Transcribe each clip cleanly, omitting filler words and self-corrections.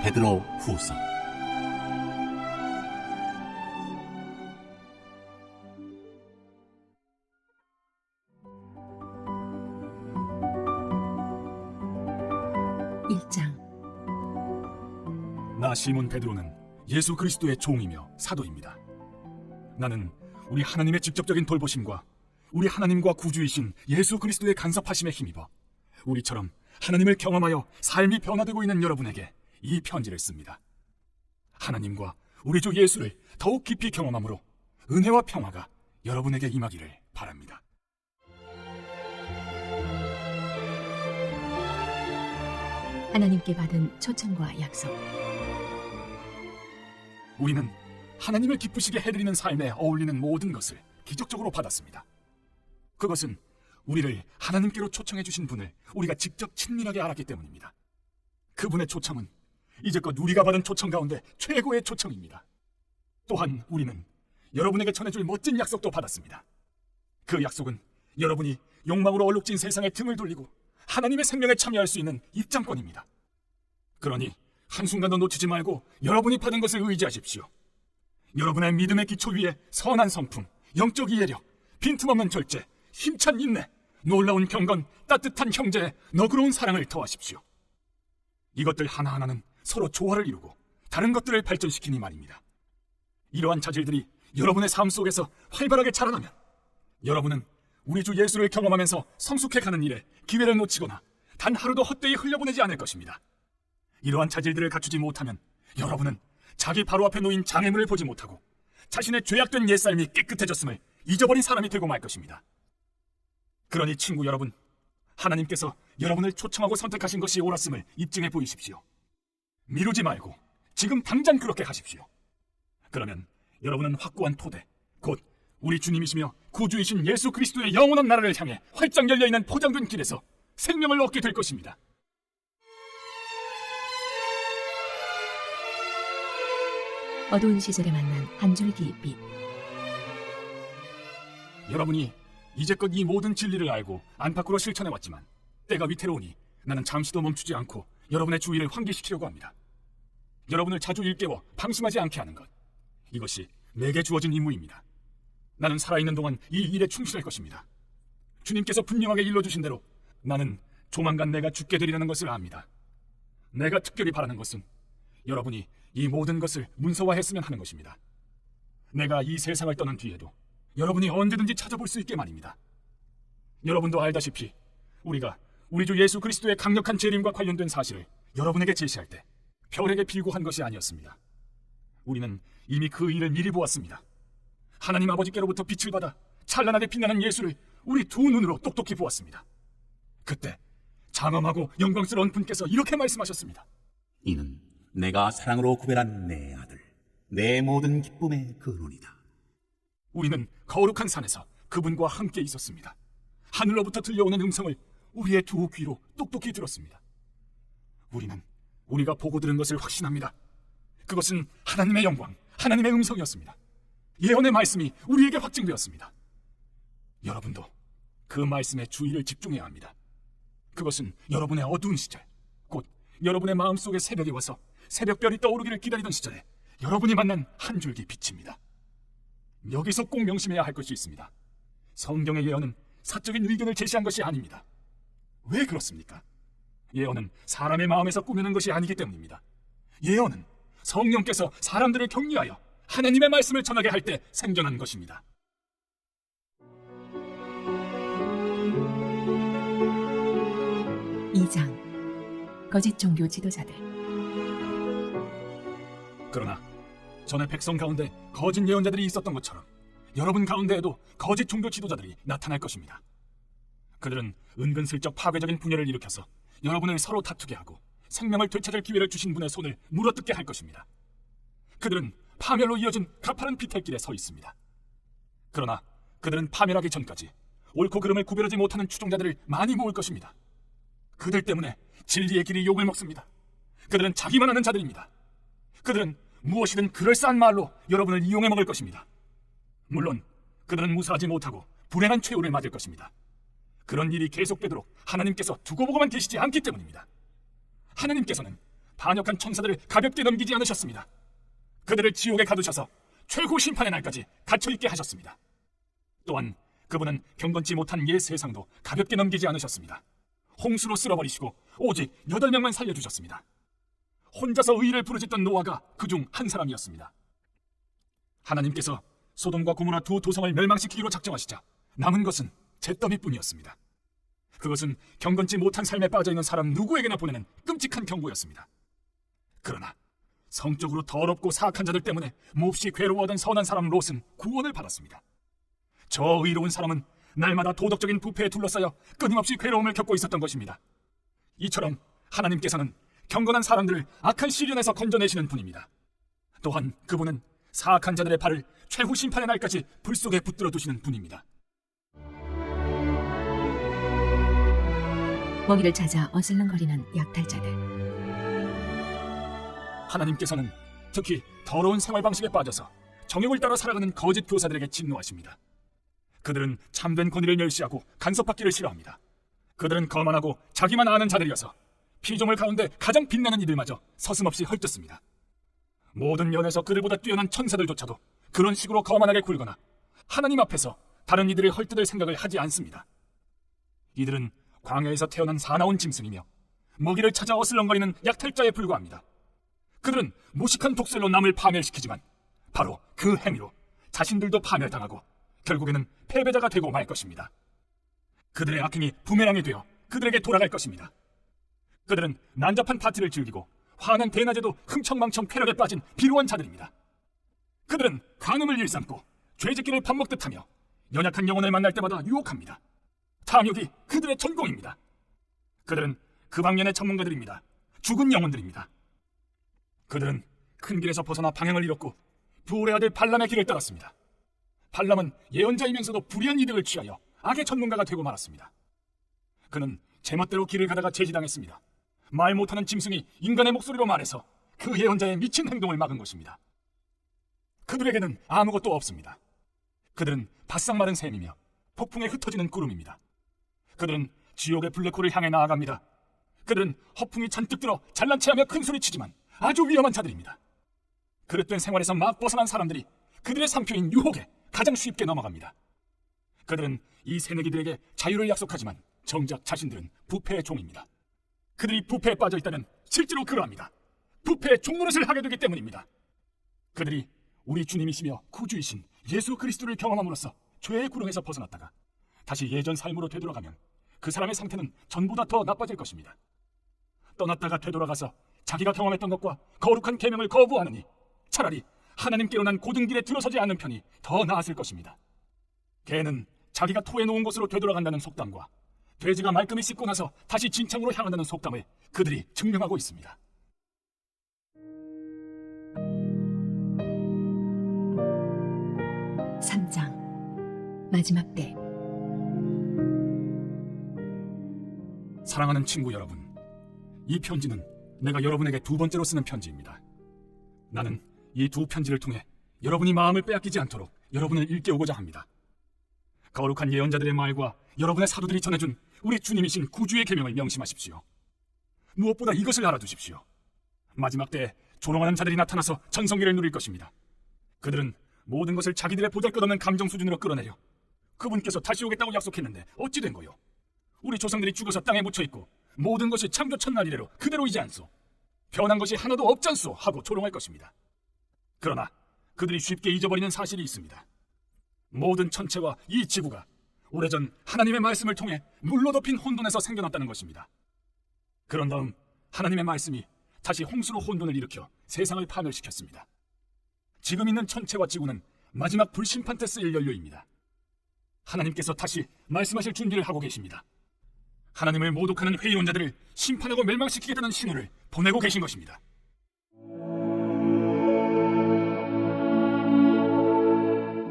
베드로 후서. 나 시몬 베드로는 예수 그리스도의 종이며 사도입니다. 나는 우리 하나님의 직접적인 돌보심과 우리 하나님과 구주이신 예수 그리스도의 간섭하심에 힘입어 우리처럼 하나님을 경험하여 삶이 변화되고 있는 여러분에게 이 편지를 씁니다. 하나님과 우리 주 예수를 더욱 깊이 경험함으로 은혜와 평화가 여러분에게 임하기를 바랍니다. 하나님께 받은 초청과 약속. 우리는 하나님을 기쁘시게 해드리는 삶에 어울리는 모든 것을 기적적으로 받았습니다. 그것은 우리를 하나님께로 초청해 주신 분을 우리가 직접 친밀하게 알았기 때문입니다. 그분의 초청은 이제껏 우리가 받은 초청 가운데 최고의 초청입니다. 또한 우리는 여러분에게 전해줄 멋진 약속도 받았습니다. 그 약속은 여러분이 욕망으로 얼룩진 세상에 등을 돌리고 하나님의 생명에 참여할 수 있는 입장권입니다. 그러니 한순간도 놓치지 말고 여러분이 받은 것을 의지하십시오. 여러분의 믿음의 기초 위에 선한 성품, 영적 이해력, 빈틈없는 절제, 힘찬 인내, 놀라운 경건, 따뜻한 형제의 너그러운 사랑을 더하십시오. 이것들 하나하나는 서로 조화를 이루고 다른 것들을 발전시키니 말입니다. 이러한 자질들이 여러분의 삶 속에서 활발하게 자라나면 여러분은 우리 주 예수를 경험하면서 성숙해가는 일에 기회를 놓치거나 단 하루도 헛되이 흘려보내지 않을 것입니다. 이러한 자질들을 갖추지 못하면 여러분은 자기 바로 앞에 놓인 장애물을 보지 못하고 자신의 죄악된 옛삶이 깨끗해졌음을 잊어버린 사람이 되고 말 것입니다. 그러니 친구 여러분, 하나님께서 여러분을 초청하고 선택하신 것이 옳았음을 입증해 보이십시오. 미루지 말고 지금 당장 그렇게 하십시오. 그러면 여러분은 확고한 토대, 곧 우리 주님이시며 구주이신 예수 그리스도의 영원한 나라를 향해 활짝 열려있는 포장된 길에서 생명을 얻게 될 것입니다. 어두운 시절에 만난 한 줄기 빛. 여러분이 이제껏 이 모든 진리를 알고 안팎으로 실천해왔지만 때가 위태로우니 나는 잠시도 멈추지 않고 여러분의 주의를 환기시키려고 합니다. 여러분을 자주 일깨워 방심하지 않게 하는 것, 이것이 내게 주어진 임무입니다. 나는 살아있는 동안 이 일에 충실할 것입니다. 주님께서 분명하게 일러주신 대로 나는 조만간 내가 죽게 되리라는 것을 압니다. 내가 특별히 바라는 것은 여러분이 이 모든 것을 문서화했으면 하는 것입니다. 내가 이 세상을 떠난 뒤에도 여러분이 언제든지 찾아볼 수 있게 말입니다. 여러분도 알다시피 우리가 우리 주 예수 그리스도의 강력한 재림과 관련된 사실을 여러분에게 제시할 때 별에게 빌고 한 것이 아니었습니다. 우리는 이미 그 일을 미리 보았습니다. 하나님 아버지께로부터 빛을 받아 찬란하게 빛나는 예수를 우리 두 눈으로 똑똑히 보았습니다. 그때 장엄하고 영광스러운 분께서 이렇게 말씀하셨습니다. 이는 내가 사랑으로 구별한 내 아들, 내 모든 기쁨의 근원이다. 우리는 거룩한 산에서 그분과 함께 있었습니다. 하늘로부터 들려오는 음성을 우리의 두 귀로 똑똑히 들었습니다. 우리는 우리가 보고 들은 것을 확신합니다. 그것은 하나님의 영광, 하나님의 음성이었습니다. 예언의 말씀이 우리에게 확증되었습니다. 여러분도 그 말씀에 주의를 집중해야 합니다. 그것은 여러분의 어두운 시절, 곧 여러분의 마음속에 새벽이 와서 새벽별이 떠오르기를 기다리던 시절에 여러분이 만난 한 줄기 빛입니다. 여기서 꼭 명심해야 할 것이 있습니다. 성경의 예언은 사적인 의견을 제시한 것이 아닙니다. 왜 그렇습니까? 예언은 사람의 마음에서 꾸며낸 것이 아니기 때문입니다. 예언은 성령께서 사람들을 격려하여 하나님의 말씀을 전하게 할 때 생겨난 것입니다. 이장 거짓 종교 지도자들. 그러나 전에 백성 가운데 거짓 예언자들이 있었던 것처럼 여러분 가운데에도 거짓 종교 지도자들이 나타날 것입니다. 그들은 은근슬쩍 파괴적인 분열을 일으켜서 여러분을 서로 다투게 하고 생명을 되찾을 기회를 주신 분의 손을 물어뜯게 할 것입니다. 그들은 파멸로 이어진 가파른 비탈길에 서 있습니다. 그러나 그들은 파멸하기 전까지 옳고 그름을 구별하지 못하는 추종자들을 많이 모을 것입니다. 그들 때문에 진리의 길이 욕을 먹습니다. 그들은 자기만 아는 자들입니다. 그들은 무엇이든 그럴싸한 말로 여러분을 이용해 먹을 것입니다. 물론 그들은 무사하지 못하고 불행한 최후를 맞을 것입니다. 그런 일이 계속되도록 하나님께서 두고 보고만 계시지 않기 때문입니다. 하나님께서는 반역한 천사들을 가볍게 넘기지 않으셨습니다. 그들을 지옥에 가두셔서 최후 심판의 날까지 갇혀있게 하셨습니다. 또한 그분은 경건치 못한 옛 세상도 가볍게 넘기지 않으셨습니다. 홍수로 쓸어버리시고 오직 8명만 살려주셨습니다. 혼자서 의를 부르짖던 노아가 그중 한 사람이었습니다. 하나님께서 소돔과 고모라 두 도성을 멸망시키기로 작정하시자 남은 것은 잿더미뿐이었습니다. 그것은 경건치 못한 삶에 빠져있는 사람 누구에게나 보내는 끔찍한 경고였습니다. 그러나 성적으로 더럽고 사악한 자들 때문에 몹시 괴로워하던 선한 사람 롯은 구원을 받았습니다. 저 의로운 사람은 날마다 도덕적인 부패에 둘러싸여 끊임없이 괴로움을 겪고 있었던 것입니다. 이처럼 하나님께서는 경건한 사람들을 악한 시련에서 건져내시는 분입니다. 또한 그분은 사악한 자들의 발을 최후 심판의 날까지 불 속에 붙들어 두시는 분입니다. 먹이를 찾아 어슬렁거리는 약탈자들. 하나님께서는 특히 더러운 생활 방식에 빠져서 정욕을 따라 살아가는 거짓 교사들에게 진노하십니다. 그들은 참된 권위를 멸시하고 간섭받기를 싫어합니다. 그들은 거만하고 자기만 아는 자들이어서 피조물 가운데 가장 빛나는 이들마저 서슴없이 헐뜯습니다. 모든 면에서 그들보다 뛰어난 천사들조차도 그런 식으로 거만하게 굴거나 하나님 앞에서 다른 이들을 헐뜯을 생각을 하지 않습니다. 이들은 광야에서 태어난 사나운 짐승이며 먹이를 찾아 어슬렁거리는 약탈자에 불과합니다. 그들은 무식한 독설로 남을 파멸시키지만 바로 그 행위로 자신들도 파멸당하고 결국에는 패배자가 되고 말 것입니다. 그들의 악행이 부메랑이 되어 그들에게 돌아갈 것입니다. 그들은 난잡한 파티를 즐기고 환한 대낮에도 흥청망청 쾌락에 빠진 비루한 자들입니다. 그들은 간음을 일삼고 죄짓기를 밥 먹듯 하며 연약한 영혼을 만날 때마다 유혹합니다. 탐욕이 그들의 전공입니다. 그들은 그 방면의 전문가들입니다. 죽은 영혼들입니다. 그들은 큰 길에서 벗어나 방향을 잃었고 부올의 아들 발람의 길을 따랐습니다. 발람은 예언자이면서도 불의한 이득을 취하여 악의 전문가가 되고 말았습니다. 그는 제멋대로 길을 가다가 제지당했습니다. 말 못하는 짐승이 인간의 목소리로 말해서 그 예언자의 미친 행동을 막은 것입니다. 그들에게는 아무것도 없습니다. 그들은 바싹 마른 샘이며 폭풍에 흩어지는 구름입니다. 그들은 지옥의 블랙홀을 향해 나아갑니다. 그들은 허풍이 잔뜩 들어 잘난 체하며 큰 소리치지만 아주 위험한 자들입니다. 그릇된 생활에서 막 벗어난 사람들이 그들의 상표인 유혹에 가장 쉽게 넘어갑니다. 그들은 이 새내기들에게 자유를 약속하지만 정작 자신들은 부패의 종입니다. 그들이 부패에 빠져있다면 실제로 그러합니다. 부패의 종노릇을 하게 되기 때문입니다. 그들이 우리 주님이시며 구주이신 예수 그리스도를 경험함으로써 죄의 구렁에서 벗어났다가 다시 예전 삶으로 되돌아가면 그 사람의 상태는 전보다 더 나빠질 것입니다. 떠났다가 되돌아가서 자기가 경험했던 것과 거룩한 계명을 거부하느니 차라리 하나님께로 난 고든 길에 들어서지 않는 편이 더 나았을 것입니다. 개는 자기가 토해놓은 곳으로 되돌아간다는 속담과 돼지가 말끔히 씻고 나서 다시 진창으로 향한다는 속담을 그들이 증명하고 있습니다. (3장) 마지막 때. 사랑하는 친구 여러분, 이 편지는 내가 여러분에게 두 번째로 쓰는 편지입니다. 나는 이 두 편지를 통해 여러분이 마음을 빼앗기지 않도록 여러분을 일깨우고자 합니다. 거룩한 예언자들의 말과 여러분의 사도들이 전해준 우리 주님이신 구주의 계명을 명심하십시오. 무엇보다 이것을 알아두십시오. 마지막 때에 조롱하는 자들이 나타나서 전성기를 누릴 것입니다. 그들은 모든 것을 자기들의 보잘것없는 감정 수준으로 끌어내려 그분께서 다시 오겠다고 약속했는데 어찌 된 거요? 우리 조상들이 죽어서 땅에 묻혀있고 모든 것이 창조 첫날 이래로 그대로이지 않소? 변한 것이 하나도 없잖소? 하고 조롱할 것입니다. 그러나 그들이 쉽게 잊어버리는 사실이 있습니다. 모든 천체와 이 지구가 오래전 하나님의 말씀을 통해 물로 덮인 혼돈에서 생겨났다는 것입니다. 그런 다음 하나님의 말씀이 다시 홍수로 혼돈을 일으켜 세상을 파멸시켰습니다. 지금 있는 천체와 지구는 마지막 불심판 때 쓰일 연료입니다. 하나님께서 다시 말씀하실 준비를 하고 계십니다. 하나님을 모독하는 회의론자들을 심판하고 멸망시키겠다는 신호를 보내고 계신 것입니다.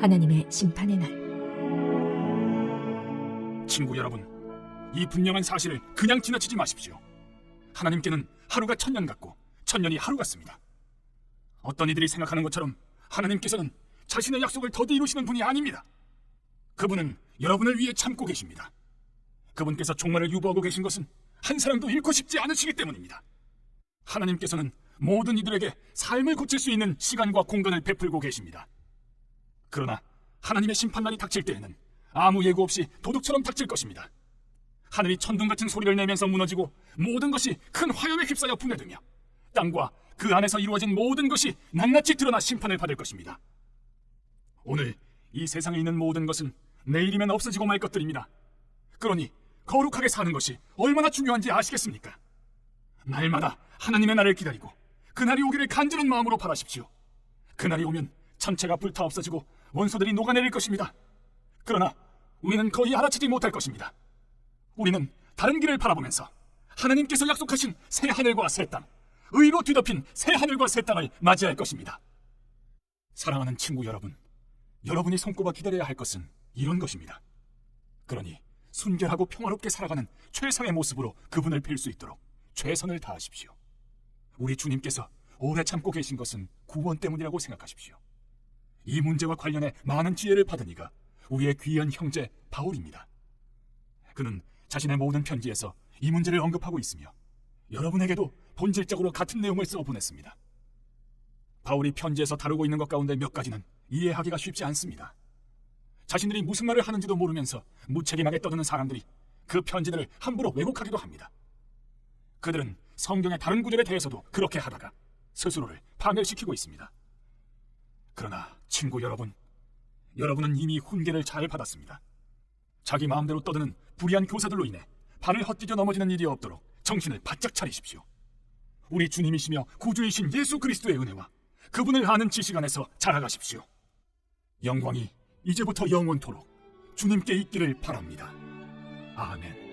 하나님의 심판의 날. 친구 여러분, 이 분명한 사실을 그냥 지나치지 마십시오. 하나님께는 하루가 천년 같고 천년이 하루 같습니다. 어떤 이들이 생각하는 것처럼 하나님께서는 자신의 약속을 더디 이루시는 분이 아닙니다. 그분은 여러분을 위해 참고 계십니다. 그분께서 종말을 유보하고 계신 것은 한 사람도 잃고 싶지 않으시기 때문입니다. 하나님께서는 모든 이들에게 삶을 고칠 수 있는 시간과 공간을 베풀고 계십니다. 그러나 하나님의 심판날이 닥칠 때에는 아무 예고 없이 도둑처럼 닥칠 것입니다. 하늘이 천둥 같은 소리를 내면서 무너지고 모든 것이 큰 화염에 휩싸여 분해되며 땅과 그 안에서 이루어진 모든 것이 낱낱이 드러나 심판을 받을 것입니다. 오늘 이 세상에 있는 모든 것은 내일이면 없어지고 말 것들입니다. 그러니 거룩하게 사는 것이 얼마나 중요한지 아시겠습니까? 날마다 하나님의 날을 기다리고 그날이 오기를 간절한 마음으로 바라십시오. 그날이 오면 천체가 불타 없어지고 원소들이 녹아내릴 것입니다. 그러나 우리는 거의 알아채지 못할 것입니다. 우리는 다른 길을 바라보면서 하나님께서 약속하신 새 하늘과 새 땅, 의로 뒤덮인 새 하늘과 새 땅을 맞이할 것입니다. 사랑하는 친구 여러분, 여러분이 손꼽아 기다려야 할 것은 이런 것입니다. 그러니 순결하고 평화롭게 살아가는 최상의 모습으로 그분을 뵐 수 있도록 최선을 다하십시오. 우리 주님께서 오래 참고 계신 것은 구원 때문이라고 생각하십시오. 이 문제와 관련해 많은 지혜를 받은 이가 우리의 귀한 형제 바울입니다. 그는 자신의 모든 편지에서 이 문제를 언급하고 있으며 여러분에게도 본질적으로 같은 내용을 써 보냈습니다. 바울이 편지에서 다루고 있는 것 가운데 몇 가지는 이해하기가 쉽지 않습니다. 자신들이 무슨 말을 하는지도 모르면서 무책임하게 떠드는 사람들이 그 편지들을 함부로 왜곡하기도 합니다. 그들은 성경의 다른 구절에 대해서도 그렇게 하다가 스스로를 파멸시키고 있습니다. 그러나 친구 여러분, 여러분은 이미 훈계를 잘 받았습니다. 자기 마음대로 떠드는 불의한 교사들로 인해 발을 헛디뎌 넘어지는 일이 없도록 정신을 바짝 차리십시오. 우리 주님이시며 구주이신 예수 그리스도의 은혜와 그분을 아는 지식 안에서 자라가십시오. 영광이 이제부터 영원토록 주님께 있기를 바랍니다. 아멘.